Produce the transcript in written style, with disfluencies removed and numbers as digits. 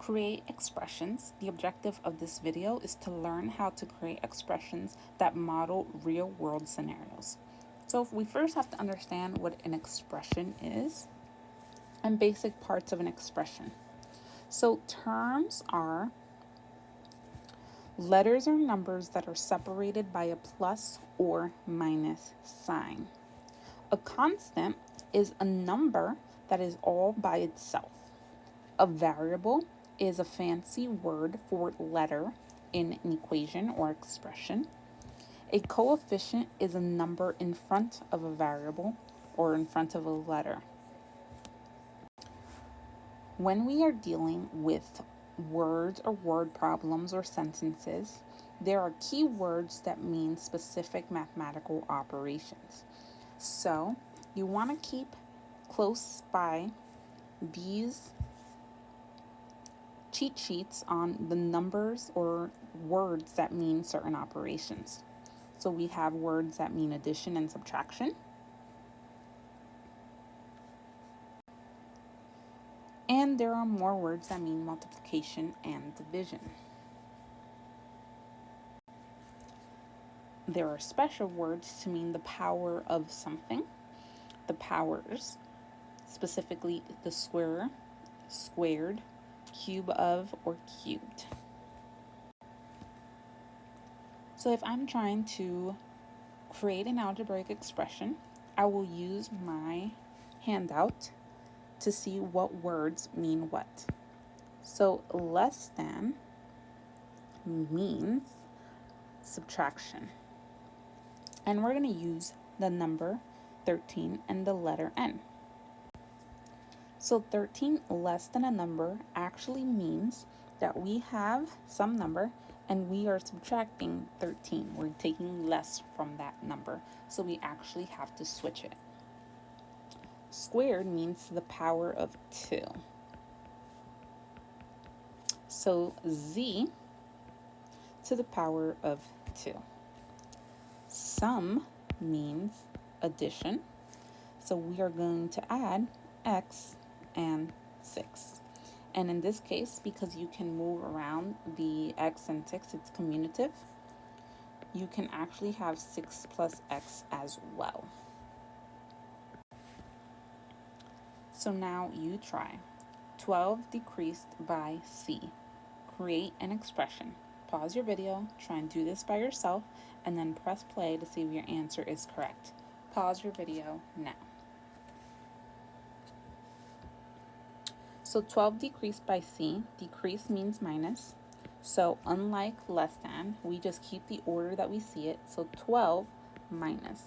Create expressions. The objective of this video is to learn how to create expressions that model real-world scenarios. So we first have to understand what an expression is and basic parts of an expression. So terms are letters or numbers that are separated by a plus or minus sign. A constant is a number that is all by itself. A variable is a fancy word for letter in an equation or expression. A coefficient is a number in front of a variable or in front of a letter. When we are dealing with words or word problems or sentences, there are key words that mean specific mathematical operations. So you want to keep close by these cheat sheets on the numbers or words that mean certain operations. So we have words that mean addition and subtraction. And there are more words that mean multiplication and division. There are special words to mean the power of something. The powers, specifically the square, squared, cube of, or cubed. So if I'm trying to create an algebraic expression, I will use my handout to see what words mean what. So less than means subtraction. And we're going to use the number 13 and the letter N. So 13 less than a number actually means that we have some number and we are subtracting 13. We're taking less from that number. So we actually have to switch it. Squared means the power of 2. So z to the power of 2. Sum means addition. So we are going to add x and 6. And in this case, because you can move around the x and 6, it's commutative, you can actually have 6 plus x as well. So now you try. 12 decreased by c. Create an expression. Pause your video, try and do this by yourself, and then press play to see if your answer is correct. Pause your video now. So 12 decreased by c. Decrease means minus. So unlike less than, we just keep the order that we see it. So 12 minus